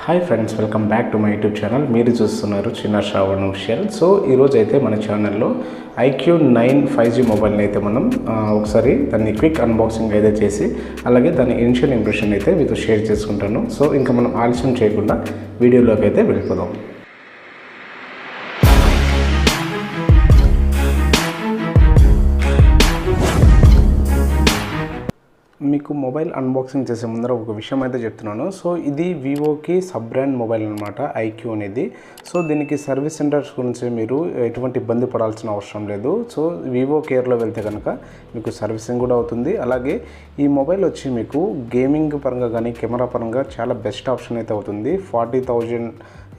Hi friends, welcome back to my YouTube channel. మీరు చూస్తున్నారు చిన్న శ్రావణ్ విషయాలు. సో ఈరోజు అయితే మన ఛానల్లో IQOO9 5G మొబైల్ని అయితే మనం ఒకసారి దాన్ని క్విక్ అన్బాక్సింగ్ అయితే చేసి అలాగే దాని ఇనిషియల్ ఇంప్రెషన్ అయితే మీతో షేర్ చేసుకుంటాను. సో ఇంకా మనం ఆలస్యం చేయకుండా వీడియోలోకి అయితే వెళ్ళిపోదాం. మీకు మొబైల్ అన్బాక్సింగ్ చేసే ముందర ఒక విషయం అయితే చెప్తున్నాను. సో ఇది వివోకి సబ్ బ్రాండ్ మొబైల్ అనమాట IQ అనేది. సో దీనికి సర్వీస్ సెంటర్స్ గురించి మీరు ఎటువంటి ఇబ్బంది పడాల్సిన అవసరం లేదు. సో వివో కేర్లో వెళ్తే కనుక మీకు సర్వీసింగ్ కూడా అవుతుంది. అలాగే ఈ మొబైల్ వచ్చి మీకు గేమింగ్ పరంగా కానీ కెమెరా పరంగా చాలా బెస్ట్ ఆప్షన్ అయితే అవుతుంది. 40,000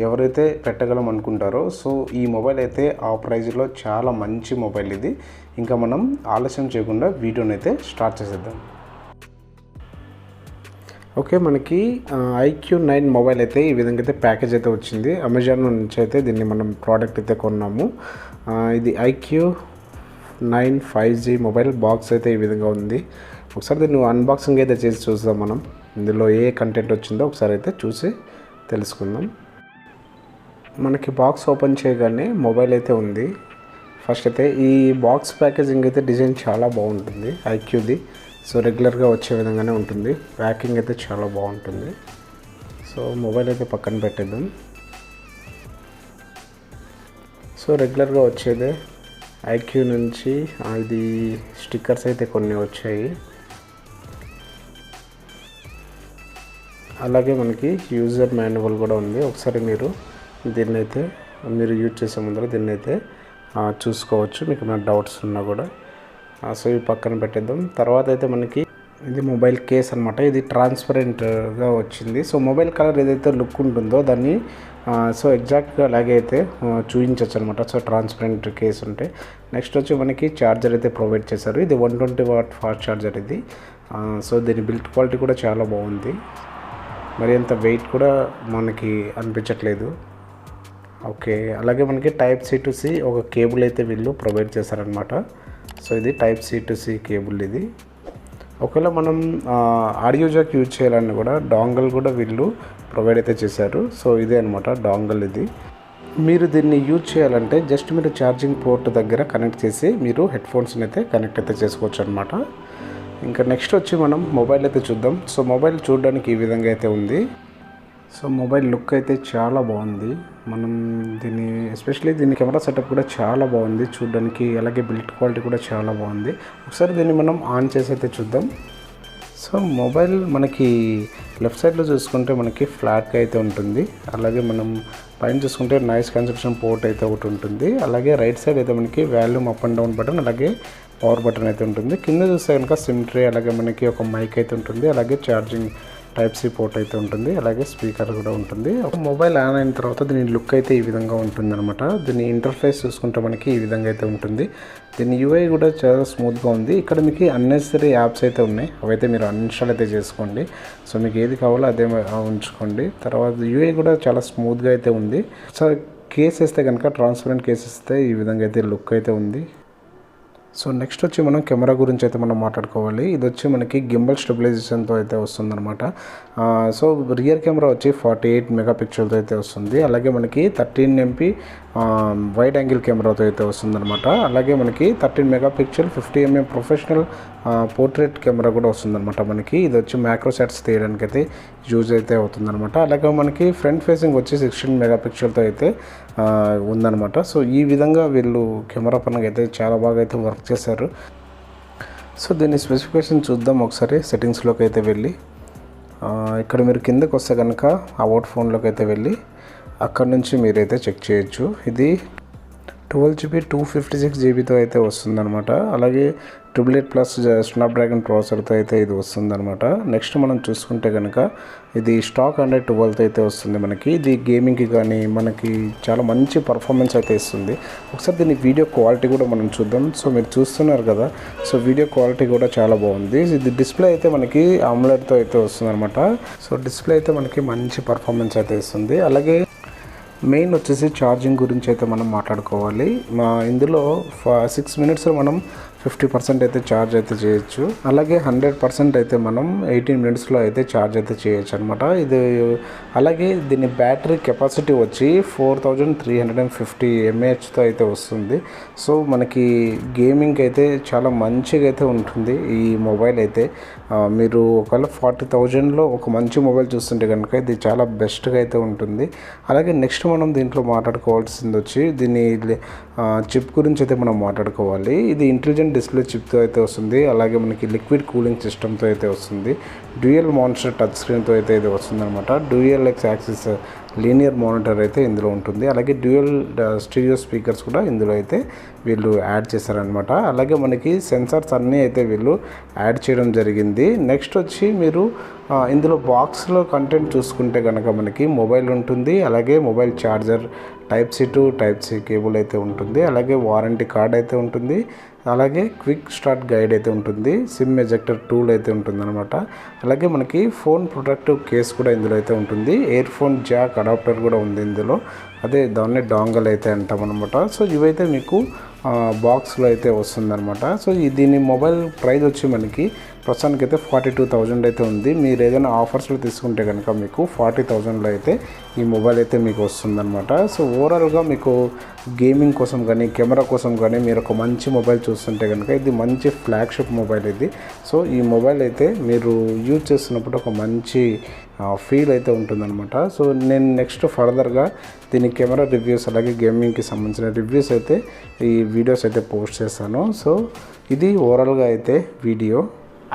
ఎవరైతే పెట్టగలం అనుకుంటారో సో ఈ మొబైల్ అయితే ఆ ప్రైజ్లో చాలా మంచి మొబైల్ ఇది. ఇంకా మనం ఆలస్యం చేయకుండా వీడియోని అయితే స్టార్ట్ చేసేద్దాం. ఓకే, మనకి IQ9 మొబైల్ అయితే ఈ విధంగా అయితే ప్యాకేజ్ అయితే వచ్చింది. అమెజాన్ నుంచి అయితే దీన్ని మనం ప్రోడక్ట్ అయితే కొన్నాము. ఇది IQ9 5G మొబైల్ బాక్స్ అయితే ఈ విధంగా ఉంది. ఒకసారి దీన్ని అన్బాక్సింగ్ అయితే చేసి చూద్దాం. మనం ఇందులో ఏ కంటెంట్ వచ్చిందో ఒకసారి అయితే చూసి తెలుసుకుందాం. మనకి బాక్స్ ఓపెన్ చేయగానే మొబైల్ అయితే ఉంది. ఫస్ట్ అయితే ఈ బాక్స్ ప్యాకేజింగ్ అయితే డిజైన్ చాలా బాగుంటుంది IQది. సో రెగ్యులర్గా వచ్చే విధంగానే ఉంటుంది. ప్యాకింగ్ అయితే చాలా బాగుంటుంది. సో మొబైల్ అయితే పక్కన పెట్టేద్దాం. సో రెగ్యులర్గా వచ్చేదే IQ నుంచి ఇది స్టిక్కర్స్ అయితే కొన్ని వచ్చాయి. అలాగే మనకి యూజర్ మాన్యువల్ కూడా ఉంది. ఒకసారి మీరు దీన్నైతే మీరు యూజ్ చేసే ముందర దీన్నైతే చూసుకోవచ్చు, మీకు ఏమైనా డౌట్స్ ఉన్నా కూడా. సో ఇవి పక్కన పెట్టేద్దాం. తర్వాత అయితే మనకి ఇది మొబైల్ కేస్ అనమాట. ఇది ట్రాన్స్పరెంట్గా వచ్చింది. సో మొబైల్ కలర్ ఏదైతే లుక్ ఉంటుందో దాన్ని సో ఎగ్జాక్ట్గా అలాగే అయితే చూపించవచ్చు అనమాట. సో ట్రాన్స్పరెంట్ కేస్ ఉంటే. నెక్స్ట్ వచ్చి మనకి ఛార్జర్ అయితే ప్రొవైడ్ చేశారు. ఇది 120 వాట్ ఫాస్ట్ ఛార్జర్ ఇది. సో దీని బిల్డ్ క్వాలిటీ కూడా చాలా బాగుంది. మరి అంత వెయిట్ కూడా మనకి అనిపించట్లేదు. ఓకే, అలాగే మనకి టైప్ C to C ఒక కేబుల్ అయితే వీళ్ళు ప్రొవైడ్ చేశారనమాట. సో ఇది type C to C cable ఇది. ఒకవేళ మనం ఆడియో జాక్ యూజ్ చేయాలని కూడా డాంగల్ కూడా వీళ్ళు ప్రొవైడ్ అయితే చేశారు. సో ఇదే అనమాట డాంగల్ ఇది. మీరు దీన్ని యూజ్ చేయాలంటే జస్ట్ మీరు ఛార్జింగ్ పోర్ట్ దగ్గర కనెక్ట్ చేసి మీరు హెడ్ ఫోన్స్ని అయితే కనెక్ట్ అయితే చేసుకోవచ్చు అనమాట. ఇంకా నెక్స్ట్ వచ్చి మనం మొబైల్ అయితే చూద్దాం. సో మొబైల్ చూడడానికి ఈ విధంగా అయితే ఉంది. సో మొబైల్ లుక్ అయితే చాలా బాగుంది. మనం దీన్ని ఎస్పెషల్లీ దీని కెమెరా సెటప్ కూడా చాలా బాగుంది చూడడానికి. అలాగే బిల్డ్ క్వాలిటీ కూడా చాలా బాగుంది. ఒకసారి దీన్ని మనం ఆన్ చేసి అయితే చూద్దాం. సో మొబైల్ మనకి లెఫ్ట్ సైడ్లో చూసుకుంటే మనకి ఫ్లాట్గా అయితే ఉంటుంది. అలాగే మనం పైన చూసుకుంటే నాయిస్ క్యాన్సలేషన్ పోర్ట్ అయితే ఒకటి ఉంటుంది. అలాగే రైట్ సైడ్ అయితే మనకి volume up and down button, అలాగే పవర్ బటన్ అయితే ఉంటుంది. కింద చూస్తే కనుక సిమ్ ట్రే, అలాగే మనకి ఒక మైక్ అయితే ఉంటుంది. అలాగే ఛార్జింగ్ టైప్ C పోర్ట్ అయితే ఉంటుంది. అలాగే స్పీకర్ కూడా ఉంటుంది. ఒక మొబైల్ ఆన్ అయిన తర్వాత దీని లుక్ అయితే ఈ విధంగా ఉంటుంది అనమాట. దీని ఇంటర్ఫేస్ చూసుకుంటే మనకి ఈ విధంగా అయితే ఉంటుంది. దీని UI కూడా చాలా స్మూత్గా ఉంది. ఇక్కడ మీకు అన్నెసరీ యాప్స్ అయితే ఉన్నాయి, అవైతే మీరు అన్ఇన్స్టాల్ అయితే చేసుకోండి. సో మీకు ఏది కావాలో అదే ఉంచుకోండి. తర్వాత UI కూడా చాలా స్మూత్గా అయితే ఉంది. సో కేస్ వేస్తే కనుక ట్రాన్స్పరెంట్ కేస్ ఇస్తే ఈ విధంగా అయితే లుక్ అయితే ఉంది. సో నెక్స్ట్ వచ్చి మనం కెమెరా గురించి అయితే మనం మాట్లాడుకోవాలి. ఇది వచ్చి మనకి గింబల్ స్టెబిలైజేషన్తో అయితే వస్తుందన్నమాట. సో రియర్ కెమెరా వచ్చి 48 మెగాపిక్సెల్తో అయితే వస్తుంది. అలాగే మనకి 13 MP వైడ్ యాంగిల్ కెమెరాతో అయితే వస్తుందన్నమాట. అలాగే మనకి 13 megapixel 50 mm professional portrait camera కూడా వస్తుందన్నమాట. మనకి ఇది వచ్చి మ్యాక్రో షాట్స్ తీయడానికి అయితే యూజ్ అయితే అవుతుందన్నమాట. అలాగే మనకి ఫ్రంట్ ఫేసింగ్ వచ్చి 16 మెగాపిక్సెల్తో అయితే ఉందన్నమాట. సో ఈ విధంగా వీళ్ళు కెమెరా పరంగా అయితే చాలా బాగా అయితే వర్క్ చేశారు. సో దీని స్పెసిఫికేషన్ చూద్దాం ఒకసారి. సెట్టింగ్స్లోకి అయితే వెళ్ళి ఇక్కడ మీరు కిందకు వస్తే కనుక అబౌట్ ఫోన్లోకి అయితే వెళ్ళి అక్కడ నుంచి మీరైతే చెక్ చేయొచ్చు. ఇది 12GB 256GB అయితే వస్తుందన్నమాట. అలాగే 888+ స్నాప్డ్రాగన్ ప్రాసెసర్తో అయితే ఇది వస్తుందన్నమాట. నెక్స్ట్ మనం చూసుకుంటే కనుక ఇది స్టాక్ 112తో అయితే వస్తుంది మనకి. ఇది గేమింగ్కి కానీ మనకి చాలా మంచి పర్ఫార్మెన్స్ అయితే ఇస్తుంది. ఒకసారి దీని వీడియో క్వాలిటీ కూడా మనం చూద్దాం. సో మీరు చూస్తున్నారు కదా, సో వీడియో క్వాలిటీ కూడా చాలా బాగుంది. ఇది డిస్ప్లే అయితే మనకి AMOLEDతో అయితే వస్తుందన్నమాట. సో డిస్ప్లే అయితే మనకి మంచి పర్ఫార్మెన్స్ అయితే ఇస్తుంది. అలాగే మెయిన్ వచ్చేసి ఛార్జింగ్ గురించి అయితే మనం మాట్లాడుకోవాలి. ఇందులో 6 minutesలో మనం 50% అయితే ఛార్జ్ అయితే చేయొచ్చు. అలాగే 100% అయితే మనం 18 మినిట్స్లో అయితే ఛార్జ్ అయితే చేయొచ్చు అనమాట. ఇది అలాగే దీని బ్యాటరీ కెపాసిటీ వచ్చి 4350 mAhతో అయితే వస్తుంది. సో మనకి గేమింగ్ అయితే చాలా మంచిగా అయితే ఉంటుంది ఈ మొబైల్ అయితే. మీరు ఒకవేళ 40,000లో ఒక మంచి మొబైల్ చూస్తుంటే కనుక ఇది చాలా బెస్ట్గా అయితే ఉంటుంది. అలాగే నెక్స్ట్ మనం దీంట్లో మాట్లాడుకోవాల్సింది వచ్చి దీని చిప్ గురించి అయితే మనం మాట్లాడుకోవాలి. ఇది ఇంటెలిజెంట్ డిస్ప్లే చిప్తో అయితే వస్తుంది. అలాగే మనకి లిక్విడ్ కూలింగ్ సిస్టమ్తో అయితే వస్తుంది. డ్యూయల్ మానిటర్ టచ్ స్క్రీన్తో అయితే ఇది వస్తుంది అనమాట. Dual X axis linear monitor అయితే ఇందులో ఉంటుంది. అలాగే డ్యూయల్ స్టీరియో స్పీకర్స్ కూడా ఇందులో అయితే వీళ్ళు యాడ్ చేశారనమాట. అలాగే మనకి సెన్సార్స్ అన్నీ అయితే వీళ్ళు యాడ్ చేయడం జరిగింది. నెక్స్ట్ వచ్చి మీరు ఇందులో బాక్స్లో కంటెంట్ చూసుకుంటే కనుక మనకి మొబైల్ ఉంటుంది. అలాగే mobile charger, Type-C to Type-C cable అయితే ఉంటుంది. అలాగే వారంటీ కార్డ్ అయితే ఉంటుంది. అలాగే క్విక్ స్టార్ట్ గైడ్ అయితే ఉంటుంది. సిమ్ ఎజెక్టర్ టూల్ అయితే ఉంటుందన్నమాట. అలాగే మనకి ఫోన్ ప్రొటెక్టివ్ కేస్ కూడా ఇందులో అయితే ఉంటుంది. ఇయర్ ఫోన్ జాక్ అడాప్టర్ కూడా ఉంది ఇందులో. అదే దాన్ని డాంగల్ అయితే అంటాం అనమాట. సో ఇవైతే మీకు బాక్స్లో అయితే వస్తుందన్నమాట. సో దీని మొబైల్ ప్రైస్ వచ్చి మనకి ప్రస్తుతానికి అయితే 42,000 అయితే ఉంది. మీరు ఏదైనా ఆఫర్స్లో తీసుకుంటే కనుక మీకు 40,000లో అయితే ఈ మొబైల్ అయితే మీకు వస్తుందన్నమాట. సో ఓవరాల్గా మీకు గేమింగ్ కోసం కానీ కెమెరా కోసం కానీ మీరు ఒక మంచి మొబైల్ చూస్తుంటే కనుక ఇది మంచి ఫ్లాగ్షిప్ మొబైల్ ఇది. సో ఈ మొబైల్ అయితే మీరు యూజ్ చేస్తున్నప్పుడు ఒక మంచి ఫీల్ అయితే ఉంటుందన్నమాట. సో నేను నెక్స్ట్ ఫర్దర్గా దీని కెమెరా రివ్యూస్ అలాగే గేమింగ్కి సంబంధించిన రివ్యూస్ అయితే ఈ వీడియోస్ అయితే పోస్ట్ చేస్తాను. సో ఇది ఓవరాల్గా అయితే వీడియో.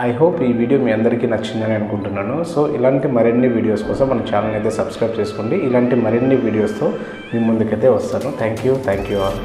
ఐ హోప్ ఈ వీడియో మీ అందరికీ నచ్చిందని అనుకుంటున్నాను. సో ఇలాంటి మరిన్ని వీడియోస్ కోసం మన ఛానల్ అయితే సబ్స్క్రైబ్ చేసుకోండి. ఇలాంటి మరిన్ని వీడియోస్తో మీ ముందుకైతే వస్తాను. Thank you all.